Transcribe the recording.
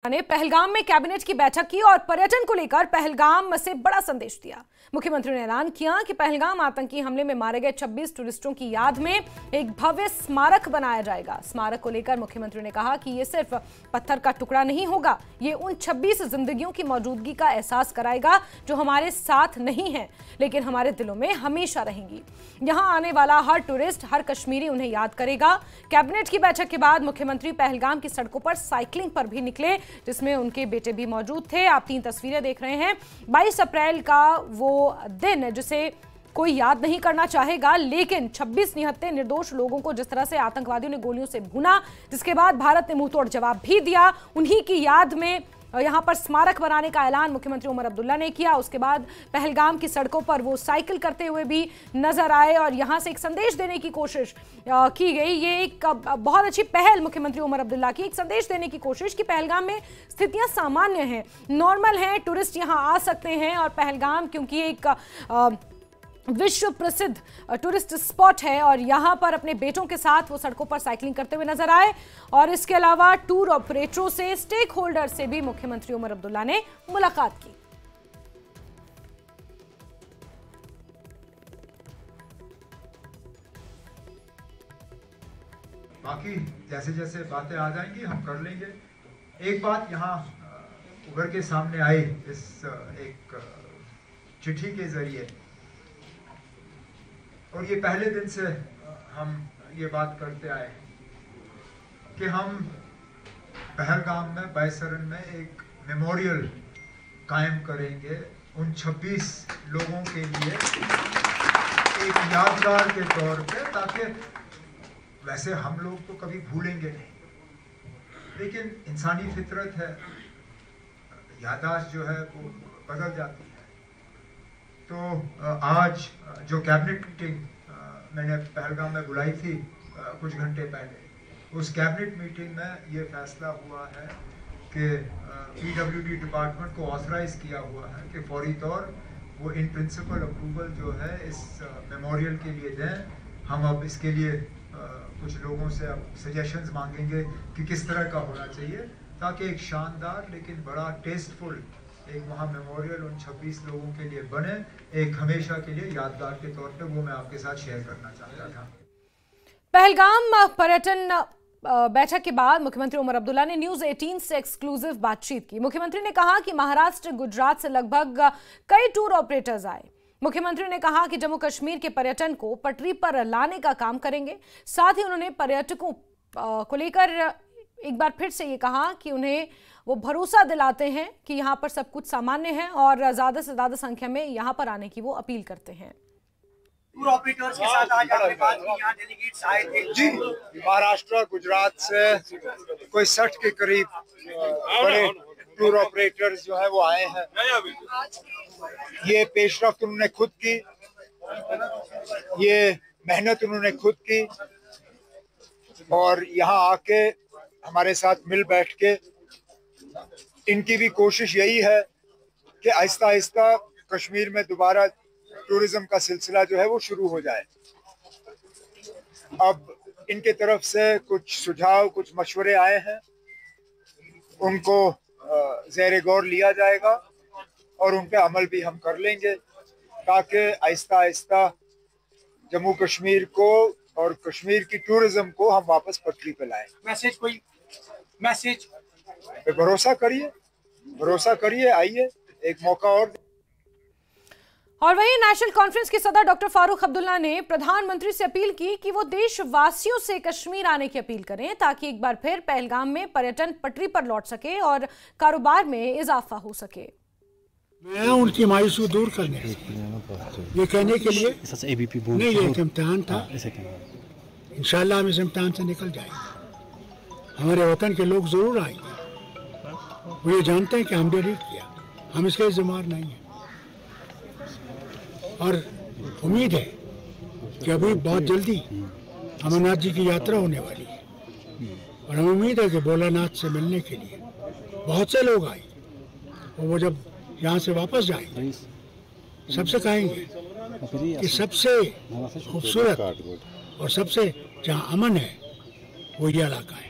ने पहलगाम में कैबिनेट की बैठक की और पर्यटन को लेकर पहलगाम से बड़ा संदेश दिया। मुख्यमंत्री ने ऐलान किया कि पहलगाम आतंकी हमले में मारे गए 26 टूरिस्टों की याद में एक भव्य स्मारक बनाया जाएगा। स्मारक को लेकर मुख्यमंत्री ने कहा कि ये सिर्फ पत्थर का टुकड़ा नहीं होगा, ये उन 26 जिंदगियों की मौजूदगी का एहसास कराएगा जो हमारे साथ नहीं है लेकिन हमारे दिलों में हमेशा रहेंगी। यहां आने वाला हर टूरिस्ट, हर कश्मीरी उन्हें याद करेगा। कैबिनेट की बैठक के बाद मुख्यमंत्री पहलगाम की सड़कों पर साइकिलिंग पर भी निकले, जिसमें उनके बेटे भी मौजूद थे। आप 3 तस्वीरें देख रहे हैं। 22 अप्रैल का वो दिन जिसे कोई याद नहीं करना चाहेगा, लेकिन 26 निहत्थे निर्दोष लोगों को जिस तरह से आतंकवादियों ने गोलियों से भूना, जिसके बाद भारत ने मुंहतोड़ जवाब भी दिया, उन्हीं की याद में यहां पर स्मारक बनाने का ऐलान मुख्यमंत्री उमर अब्दुल्ला ने किया। उसके बाद पहलगाम की सड़कों पर वो साइकिल करते हुए भी नजर आए और यहां से एक संदेश देने की कोशिश की गई। ये एक बहुत अच्छी पहल मुख्यमंत्री उमर अब्दुल्ला की, एक संदेश देने की कोशिश कि पहलगाम में स्थितियां सामान्य हैं, नॉर्मल हैं, टूरिस्ट यहां आ सकते हैं। और पहलगाम क्योंकि एक विश्व प्रसिद्ध टूरिस्ट स्पॉट है और यहां पर अपने बेटों के साथ वो सड़कों पर साइकिलिंग करते हुए नजर आए। और इसके अलावा टूर ऑपरेटरों से, स्टेक होल्डर से भी मुख्यमंत्री उमर अब्दुल्ला ने मुलाकात की। बाकी जैसे जैसे बातें आ जाएंगी हम कर लेंगे। एक बात यहाँ उभर के सामने आई इस एक चिट्ठी के जरिए, और ये पहले दिन से हम ये बात करते आए कि हम पहलगाम में, बैसरन में एक मेमोरियल कायम करेंगे उन 26 लोगों के लिए, एक यादगार के तौर पे, ताकि वैसे हम लोग तो कभी भूलेंगे नहीं, लेकिन इंसानी फितरत है, याददाश्त जो है वो बदल जाती है। तो आज जो कैबिनेट मीटिंग मैंने पहलगाम में बुलाई थी कुछ घंटे पहले, उस कैबिनेट मीटिंग में ये फैसला हुआ है कि PWD डिपार्टमेंट को ऑथराइज किया हुआ है कि फौरी तौर वो इन प्रिंसिपल अप्रूवल जो है इस मेमोरियल के लिए दें। हम अब इसके लिए कुछ लोगों से अब सजेशंस मांगेंगे कि किस तरह का होना चाहिए, ताकि एक शानदार लेकिन बड़ा टेस्टफुल एक वहाँ मेमोरियल उन 26 लोगों के लिए बने, एक हमेशा के लिए यादगार के तौर पे। वो मैं आपके साथ शेयर करना चाहता था। पहलगाम पर्यटन बैठक के बाद मुख्यमंत्री उमर अब्दुल्ला ने न्यूज 18 से एक्सक्लूसिव बातचीत की। मुख्यमंत्री ने कहा कि महाराष्ट्र, गुजरात से लगभग कई टूर ऑपरेटर्स आए। मुख्यमंत्री ने कहा कि जम्मू कश्मीर के पर्यटन को पटरी पर लाने का काम करेंगे। साथ ही उन्होंने पर्यटकों को लेकर एक बार फिर से ये कहा कि उन्हें वो भरोसा दिलाते हैं कि यहाँ पर सब कुछ सामान्य है और ज्यादा से ज्यादा संख्या में यहाँ पर आने की वो अपील करते हैं। टूर ऑपरेटर्स के साथ आज आपने बात की, यहाँ डेलीगेट्स आए थे। जी, महाराष्ट्र और गुजरात से कोई 60 के करीब बड़े टूर ऑपरेटर्स जो है वो आए हैं। ये पेशरफ्त उन्होंने खुद की, ये मेहनत उन्होंने खुद की, और यहाँ आके हमारे साथ मिल बैठ के इनकी भी कोशिश यही है कि आहिस्ता आहिस्ता कश्मीर में दोबारा टूरिज्म का सिलसिला जो है वो शुरू हो जाए। अब इनके तरफ से कुछ सुझाव, कुछ मशवरे आए हैं, उनको ज़ेरे गौर लिया जाएगा और उन पे अमल भी हम कर लेंगे, ताकि आहिस्ता आहिस्ता जम्मू कश्मीर को और कश्मीर की टूरिज्म को हम वापस पटरी पे लाएं। मैसेज, कोई मैसेज? भरोसा करिए, आइए, एक मौका और वहीं नेशनल कॉन्फ्रेंस के सदर डॉक्टर फारूक अब्दुल्ला ने प्रधानमंत्री से अपील की कि वो देशवासियों से कश्मीर आने की अपील करें, ताकि एक बार फिर पहलगाम में पर्यटन पटरी पर लौट सके और कारोबार में इजाफा हो सके। मैं उनकी मायूसी दूर करने ये कहने के लिए नहीं, ये एक इम्तिहान था, इंशाल्लाह हम इस इम्तिहान से निकल जाएंगे। हमारे वतन के लोग जरूर आएंगे, वो ये जानते हैं कि हमने नहीं किया, हम इसके जिम्मेदार नहीं हैं। और उम्मीद है कि अभी बहुत जल्दी अमरनाथ जी की यात्रा होने वाली है, और हमें उम्मीद है कि भोलानाथ से मिलने के लिए बहुत से लोग आए, और वो जब यहाँ से वापस जाएंगे सबसे कहेंगे कि सबसे खूबसूरत और सबसे जहाँ अमन है वो ये इलाका है।